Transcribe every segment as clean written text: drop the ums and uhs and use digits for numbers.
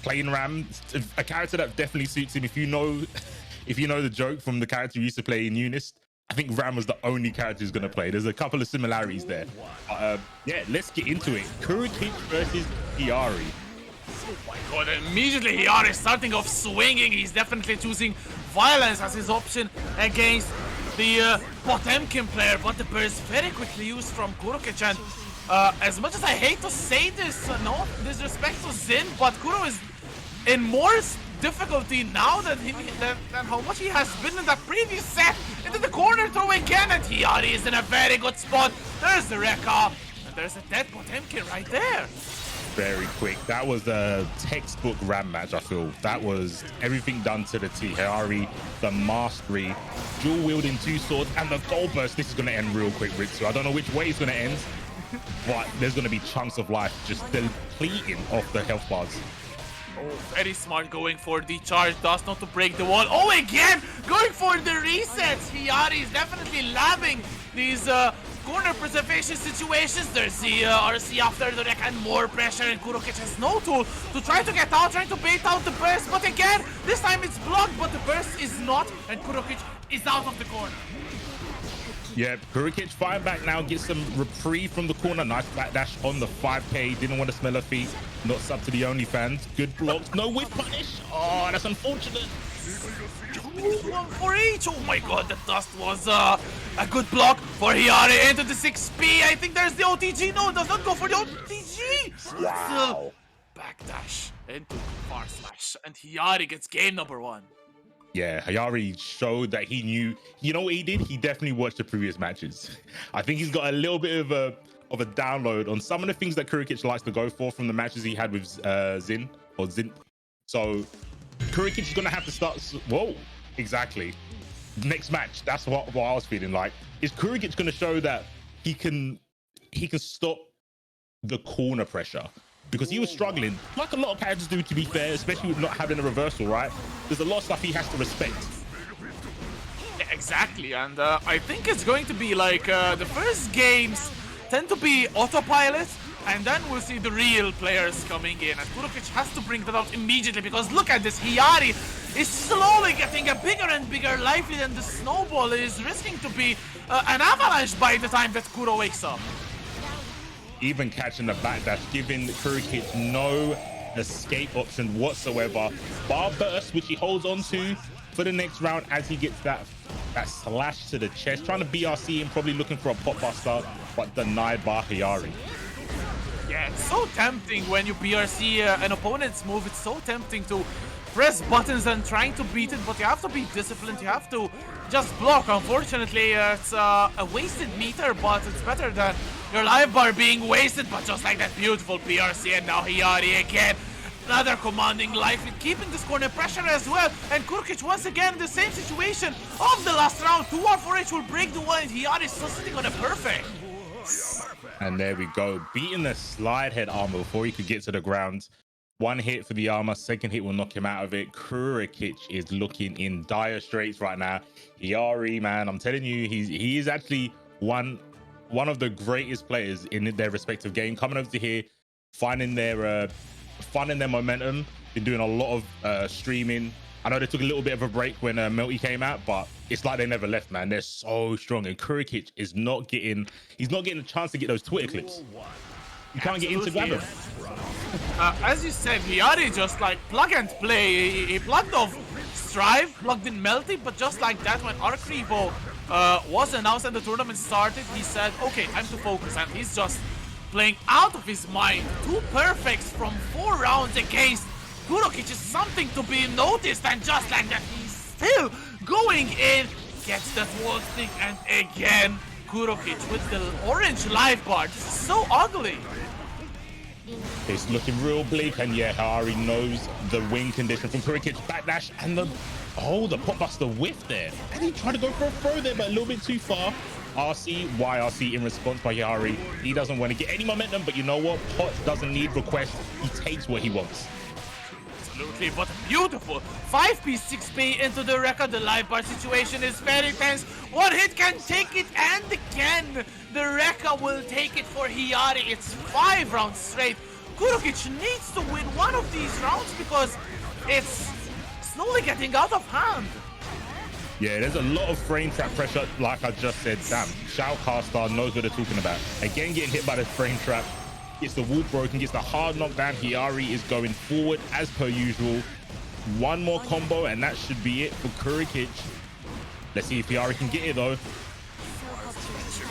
playing Ram, a character that definitely suits him. If you know the joke from the character he used to play in Unis, I think Ram was the only character he's going to play. There's a couple of similarities there. Yeah, let's get into it. Kurokich versus Hiari. Oh my god, immediately Hiari starting off swinging. He's definitely choosing violence as his option against the Potemkin player, but the burst very quickly used from Kurokich. And as much as I hate to say this, no disrespect to Zin, but Kuro is in more difficulty now than how much he has been in that previous set. Into the corner throw again, and Hiari is in a very good spot. There's the Rekka, and there's a dead Potemkin right there. Very quick. That was a textbook Ram match, I feel. That was everything done to the T. Hiari, the mastery, dual wielding 2 swords, and the gold burst. This is going to end real quick, Ritsu. I don't know which way it's going to end, but there's going to be chunks of life just depleting off the health bars. Oh, very smart going for the charge dust, not to break the wall. Oh, again, going for the resets. Hiari is definitely labbing these corner preservation situations. There's the RC after the wreck and more pressure, and Kurokich has no tool to try to get out, trying to bait out the burst. But again, this time it's blocked, but the burst is not, and Kurokich is out of the corner. Yeah, Kurokich firing back now, gets some reprieve from the corner. Nice backdash on the 5k. Didn't want to smell her feet. Not sub to the OnlyFans. Good blocks. No whip punish. Oh, that's unfortunate. 1 for each. Oh my god, the dust was a good block for Hiari into the 6p. I think there's the OTG. No, it does not go for the OTG. Wow. Backdash into far slash, and Hiari gets game number 1. Yeah, Hiari showed that he knew. You know what he did? He definitely watched the previous matches. I think he's got a little bit of a download on some of the things that Kurokich likes to go for from the matches he had with Zin. So Kurokich is going to have to start. Whoa, exactly. Next match. That's what I was feeling like. Is Kurokich going to show that he can stop the corner pressure? Because he was struggling, like a lot of characters do, to be fair, especially with not having a reversal, right? There's a lot of stuff he has to respect. Yeah, exactly, and I think it's going to be like the first games tend to be autopilot, and then we'll see the real players coming in, and Kurokich has to bring that out immediately, because look at this, Hiari is slowly getting a bigger and bigger life lead, and the snowball is risking to be an avalanche by the time that Kuro wakes up. Even catching the backdash, giving Kurokich no escape option whatsoever. Bar burst, which he holds on to for the next round as he gets that slash to the chest. Trying to BRC him, probably looking for a pop buster, but denied by Hiari. Yeah, it's so tempting when you BRC an opponent's move. It's so tempting to press buttons and trying to beat it, but you have to be disciplined. You have to just block. Unfortunately, it's a wasted meter, but it's better than your life bar being wasted. But just like that beautiful PRC, and now Hiari again. Another commanding life lead, keeping this corner pressure as well. And Kurokich once again in the same situation of the last round. 2-1-4H will break the wall, and Hiari is still sitting on a perfect. And there we go, beating the slide head armor before he could get to the ground. 1 hit for the armor, 2nd hit will knock him out of it. Kurokich is looking in dire straits right now. Hiari, man, I'm telling you, he is actually one of the greatest players in their respective game. Coming over to here, finding their momentum. Been doing a lot of streaming. I know they took a little bit of a break when Melty came out, but it's like they never left, man. They're so strong, and Kurokich is not getting a chance to get those Twitter clips. You can't get into grab him. As you said, Hiari just like plug and play. He plugged off Strive, plugged in Melty, but just like that, when Arc Revo was announced and the tournament started, he said, okay, time to focus, and he's just playing out of his mind. 2 perfects from 4 rounds against Kurokich is something to be noticed, and just like that, he's still going in, gets that wall stick, and again, Kurokich with the orange life bar. This is so ugly. It's looking real bleak, and yeah, Hiari knows the wing condition from Kurokich. Backdash and the pop buster whiff there. And he tried to go for a throw there, but a little bit too far. YRC in response by Hiari. He doesn't want to get any momentum, but you know what? Pot doesn't need request. He takes what he wants. Absolutely, but beautiful. 5p, 6p into the record. The live bar situation is very tense. 1 hit can take it, and again, the Rekka will take it for Hiari. It's 5 rounds straight. Kurokich needs to win one of these rounds because it's slowly getting out of hand. Yeah, there's a lot of frame trap pressure, like I just said. Damn, Shoutcaster knows what they're talking about. Again, getting hit by the frame trap. Gets the wall broken, gets the hard knockdown. Hiari is going forward as per usual. One more combo, and that should be it for Kurokich. Let's see if Hiari can get it, though.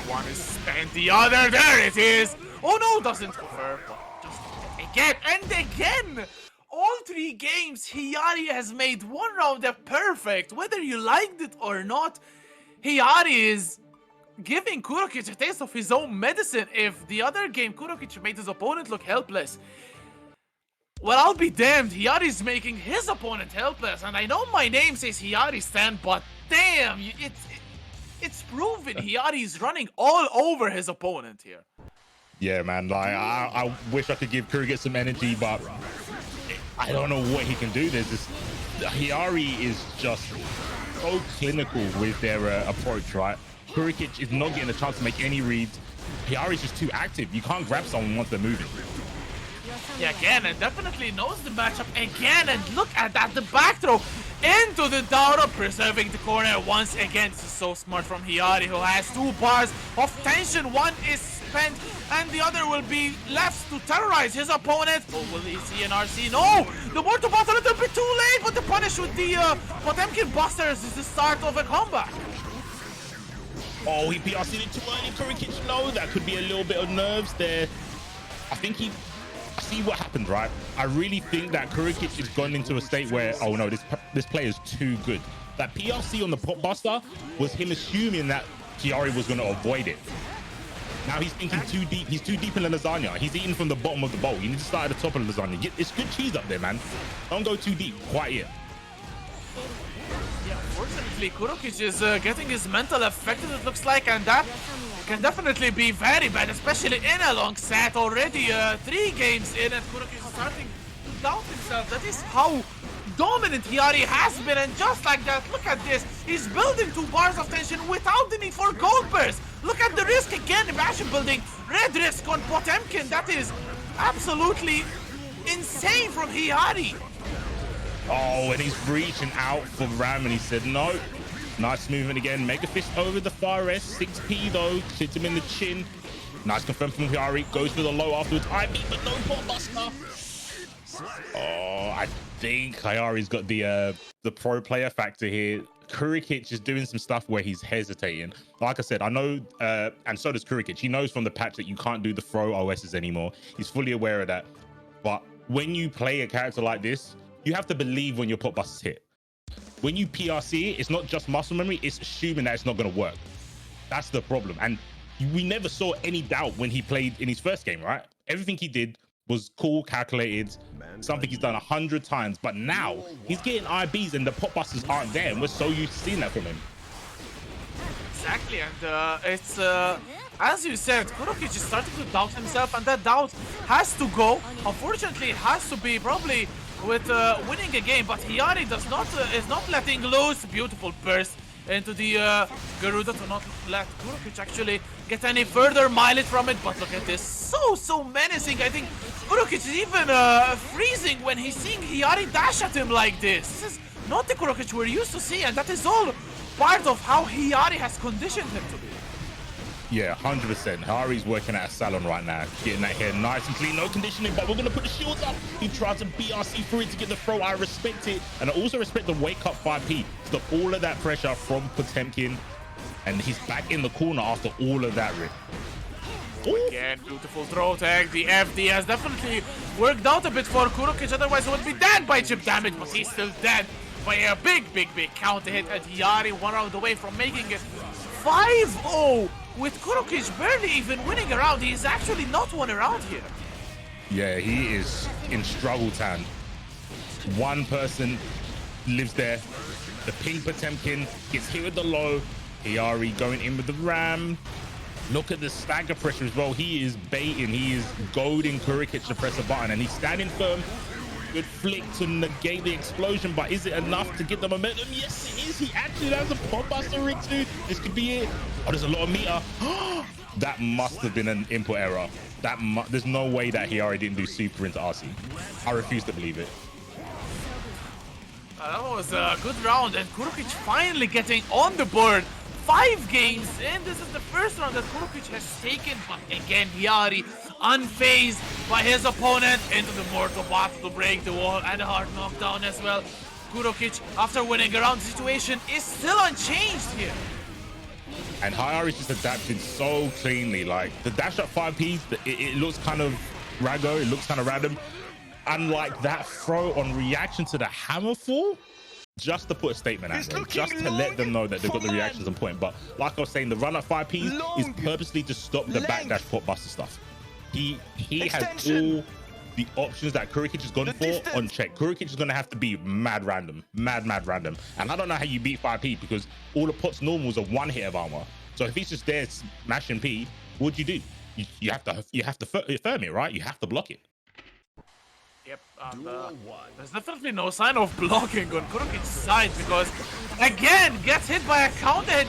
One is spent, the other, there it is. Oh no, doesn't convert. Just again and again. All 3 games, Hiari has made one round a perfect. Whether you liked it or not, Hiari is giving Kurokich a taste of his own medicine. If the other game, Kurokich made his opponent look helpless, well, I'll be damned, Hiari's making his opponent helpless. And I know my name says Hiari Stan, but damn, it's proven Hiari's running all over his opponent here. Yeah, man, like I wish I could give Kurokich some energy, but I don't know what he can do. There's this, Hiari is just so clinical with their approach, right? Kurokich is not getting a chance to make any reads. Hiari's just too active. You can't grab someone once they're moving. Yeah, again, and definitely knows the matchup again, and look at that, the back throw into the down, preserving the corner once again. This is so smart from Hiari, who has 2 bars of tension. One is spent, and the other will be left to terrorize his opponent. Oh, will he see an RC? No! The mortal boss a little bit too late, but the punish with the Potemkin Busters is the start of a comeback. Oh, he PRC'd it too early. Kurokich, no, that could be a little bit of nerves there. I think I see what happened, right? I really think that Kurokich has gone into a state where, oh no, this player is too good. That PRC on the Pop Buster was him assuming that Hiari was going to avoid it. Now he's thinking too deep. He's too deep in the lasagna. He's eating from the bottom of the bowl. You need to start at the top of the lasagna. It's good cheese up there, man. Don't go too deep quite yet. Yeah, unfortunately, Kurokich is getting his mental affected, it looks like, and that can definitely be very bad, especially in a long set. Already 3 games in, and Kurokich is starting to doubt himself. That is how dominant Hiari has been, and just like that, look at this. He's building 2 bars of tension without the need for gold burst. Look at the risk again. Imagine building red risk on Potemkin. That is absolutely insane from Hiari. Oh, and he's reaching out for Ram, and he said no. Nice movement again. Mega fist over the far S. 6p though. Hits him in the chin. Nice confirm from Hiari. Goes for the low afterwards. IB, but no Pop Buster. Oh, I think Hiari's got the pro player factor here. Kurokich is doing some stuff where he's hesitating. Like I said, I know, and so does Kurokich. He knows from the patch that you can't do the throw OSs anymore. He's fully aware of that. But when you play a character like this, you have to believe when your Pop Busters hit. When you PRC, it's not just muscle memory, it's assuming that it's not going to work. That's the problem. And we never saw any doubt when he played in his first game, right? Everything he did was cool, calculated, something he's done 100 times. But now he's getting IBs and the Pop Busters aren't there. And we're so used to seeing that from him. Exactly, and it's as you said, Kurokich is starting to doubt himself, and that doubt has to go. Unfortunately, it has to be probably with winning a game, but Hiari is not letting loose. Beautiful burst into the Garuda to not let Kurokich actually get any further mileage from it. But look at this, so menacing. I think Kurokich is even freezing when he's seeing Hiari dash at him like this. This is not the Kurokich we're used to see, and that is all part of how Hiari has conditioned him to be. Yeah, 100%. Hiari's working at a salon right now, getting that hair nice and clean, no conditioning, but we're going to put the shields up. He tried to BRC through it to get the throw. I respect it. And I also respect the wake up 5p. Stop all of that pressure from Potemkin. And he's back in the corner after all of that rip. Ooh. Again, beautiful throw tag. The FD has definitely worked out a bit for Kurokich. Otherwise, he would be dead by chip damage, but he's still dead by a big counter hit. And Hiari 1 round away from making it 5-0. With Kurokich barely even winning a round. He's actually not won a round here. Yeah, he is in struggle town. One person lives there. The pink Potemkin gets hit with the low. Hiari going in with the ram. Look at the stagger pressure as well. He is baiting. He is goading Kurokich to press a button, and he's standing firm. Good flick to negate the explosion, but is it enough to get the momentum? Yes, it is. He actually has a Pop Buster rig too. This could be it. Oh, there's a lot of meter. That must have been an input error. There's no way that Hiari didn't do super into RC. I refuse to believe it. That was a good round, and Kurokich finally getting on the board. 5 games, and this is the first round that Kurokich has taken. But again, Hiari unfazed by his opponent into the mortal battle to break the wall, and a hard knockdown as well. Kurokich, after winning a round, situation is still unchanged here. And Hiari's just adapted so cleanly. Like the dash up 5Ps, it looks kind of raggo, it looks kind of random. Unlike that throw on reaction to the hammer fall, just to put a statement out there, just to let them know that they've got the reactions on point. But like I was saying, the run up 5Ps is purposely to stop the backdash pot buster stuff. He has all the options that Kurokich has gone for on check. Kurokich is going to have to be mad random. And I don't know how you beat 5P because all the pot's normals are 1 hit of armor. So if he's just there smashing P, what do? You have to firm it, right? You have to block it. Yep, there's definitely no sign of blocking on Kurokich's side because, again, gets hit by a counter hit,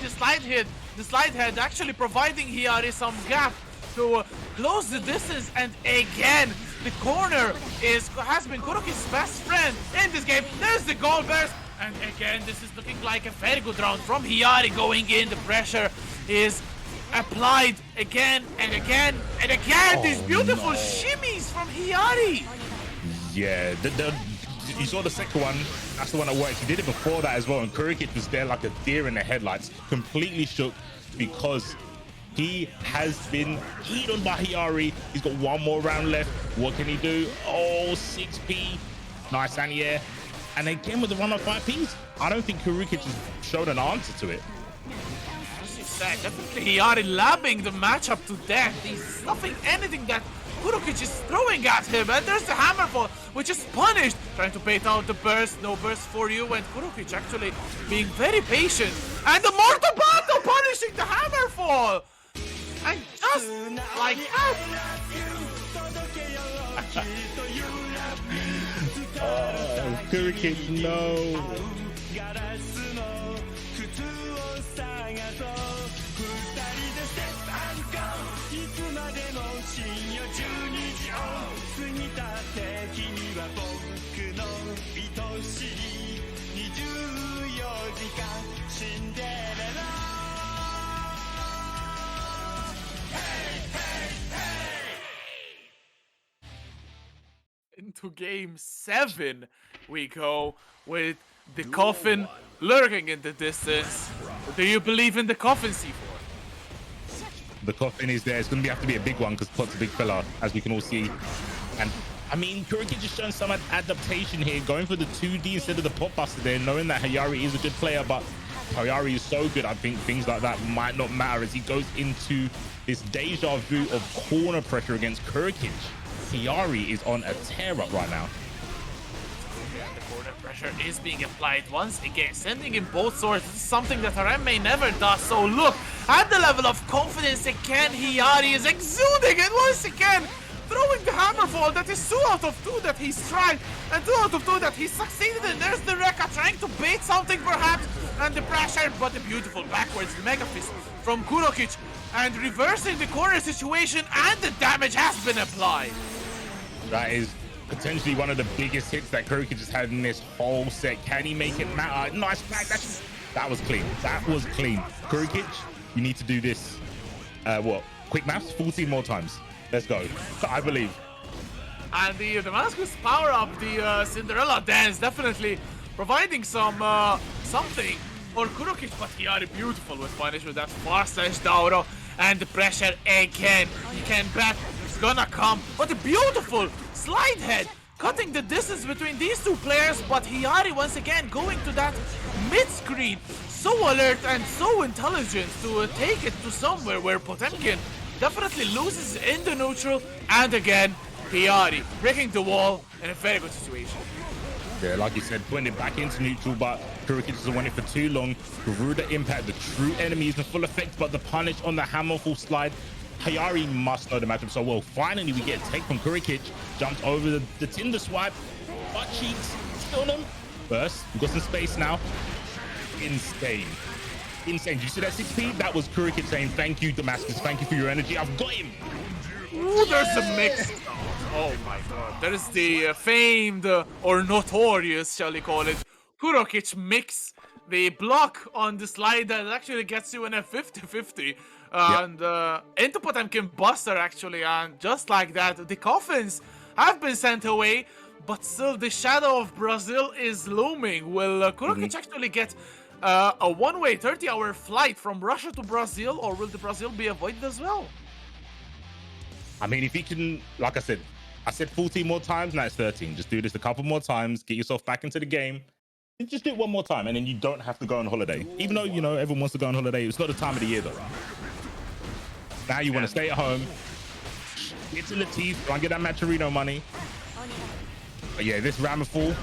the slide head actually providing Hiari some gap to close the distance, and again, the corner has been Kurokich's best friend in this game. There's the goal burst, and again, this is looking like a very good round from Hiari going in. The pressure is applied again and again and again. These beautiful shimmies from Hiari. Yeah, you saw the second one. That's the one that worked. He did it before that as well, and Kurokich was there like a deer in the headlights, completely shook because he has been hit on by Hiari. He's got 1 more round left. What can he do? Oh, 6P. Nice anti-air. And again with the run of 5Ps. I don't think Kurokich has shown an answer to it. As you said, definitely Hiari labbing the matchup to death. He's stuffing anything that Kurokich is throwing at him, and there's the hammerfall, which is punished. Trying to bait out the burst, no burst for you, and Kurokich actually being very patient. And the mortal battle punishing the hammerfall! And just like that! Oh, Kurokich, no! Into game 7 we go with the coffin lurking in the distance. Do you believe in the coffin, C4? The coffin is there. It's going to have to be a big one because Pot's a big fella, as we can all see. And I mean, Kurokich has shown some adaptation here, going for the 2D instead of the pot buster there, knowing that Hiari is a good player, but Hiari is so good. I think things like that might not matter as he goes into this deja vu of corner pressure against Kurokich. Hiari is on a tear up right now. Yeah, the corner pressure is being applied once again, sending in both swords. This is something that RM never does. So look at the level of confidence again Hiari is exuding, and once again throwing the hammerfall. That is 2 out of 2 that he's tried, and 2 out of 2 that he's succeeded in. There's the Rekka trying to bait something perhaps, and the pressure, but the beautiful backwards Mega Fist from Kurokich, and reversing the corner situation, and the damage has been applied. That is potentially one of the biggest hits that Kurokich has had in this whole set. Can he make it matter? Nice back. That was clean. That was clean. Kurokich, you need to do this. What? Quick maths? 14 more times. Let's go. I believe. And the Damascus power-up, the Cinderella dance, definitely providing some something for Kurokich, but Hiari beautiful with punish with that fast slash Dauro, and the pressure again. He can bet it's gonna come. What a beautiful slide head, cutting the distance between these 2 players, but Hiari once again going to that mid-screen. So alert and so intelligent to take it to somewhere where Potemkin definitely loses in the neutral, and again, Hiari breaking the wall in a very good situation. Yeah, like you said, putting it back into neutral, but Kurokich doesn't want it for too long. Garuda impact, the true enemy is in full effect, but the punish on the hammerful slide. Hiari must know the matchup so well. Finally, we get a take from Kurokich. Jumps over the Tinder swipe. Butt cheeks, still on him. Burst, we've got some space now. Insane. insane. Did you see that 6P? That was Kurokich saying, thank you, Damascus. Thank you for your energy. I've got him. Ooh, there's a mix. Oh my god. There is the famed or notorious, shall we call it, Kurokich mix. The block on the slide that actually gets you in a 50-50. And into Potemkin Buster, actually. And just like that, the coffins have been sent away. But still, the shadow of Brazil is looming. Will Kurokich actually get a one-way 30-hour flight from Russia to Brazil? Or will the Brazil be avoided as well? I mean, if he can, like I said 14 more times, now it's 13. Just do this a couple more times, get yourself back into the game. And just do it one more time, and then you don't have to go on holiday. Even though, you know, everyone wants to go on holiday, it's not the time of the year, though. Now you want to stay at home, get to Latif, try and get that Maturino money. But yeah, this Ramafall,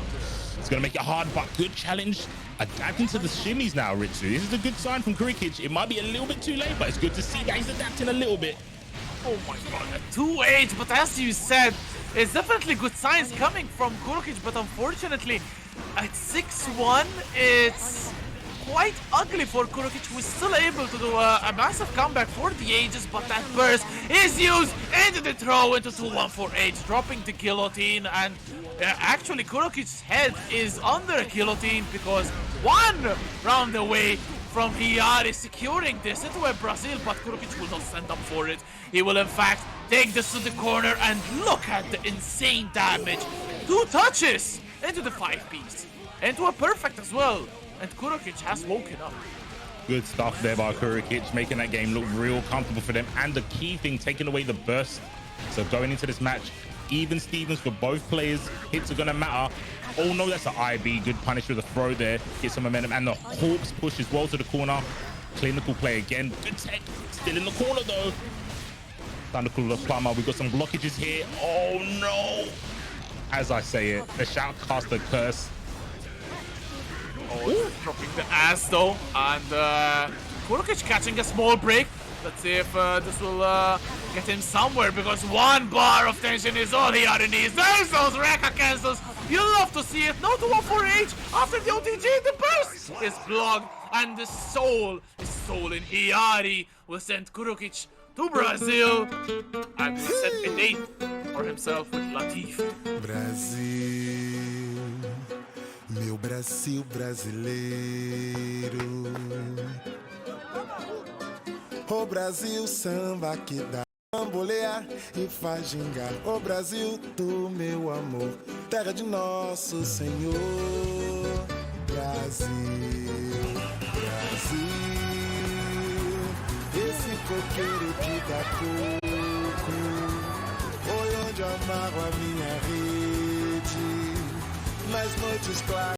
it's going to make it hard, but good challenge. Adapting to the shimmies now, Ritsu. This is a good sign from Kurokich. It might be a little bit too late, but it's good to see that he's adapting a little bit. Oh my god, a 2H, but as you said, it's definitely good signs coming from Kurokich, but unfortunately, at 6-1, it's quite ugly for Kurokich, who is still able to do a massive comeback for the ages, but that burst is used into the throw into 2-1-4H, dropping the guillotine, and actually Kurokich's head is under a guillotine because one round away from Hiari securing this into a Brazil, but Kurokich will not stand up for it. He will in fact take this to the corner, and look at the insane damage. 2 touches into the 5-piece, into a perfect as well, and Kurokich has woken up. Good stuff there by Kurokich, making that game look real comfortable for them, and the key thing, taking away the burst. So going into this match, even Stevens for both players, hits are gonna matter. Oh no, that's an IB, good punish with a throw there, get some momentum, and the Hawks push as well to the corner. Clinical play again, good tech, still in the corner though. Time to cool the plumber, we've got some blockages here. Oh no! As I say it, the Shoutcaster curse. Oh, dropping the ass though, and Kurokich catching a small break. Let's see if this will get him somewhere, because 1 bar of tension is all Hiari needs. There's those Rekka cancels. You love to see it. No 2-1-4H after the OTG. The burst is blocked, and the soul is stolen. Hiari will send Kurokich to Brazil, and will set a date for himself with Latif. Brasil, meu Brasil brasileiro. O Brasil, samba que dá bambolear e faz gingar. O Brasil do meu amor, terra de nosso Senhor. Brasil, Brasil, esse coqueiro que dá coco, foi onde amarro a minha rede, nas noites claras.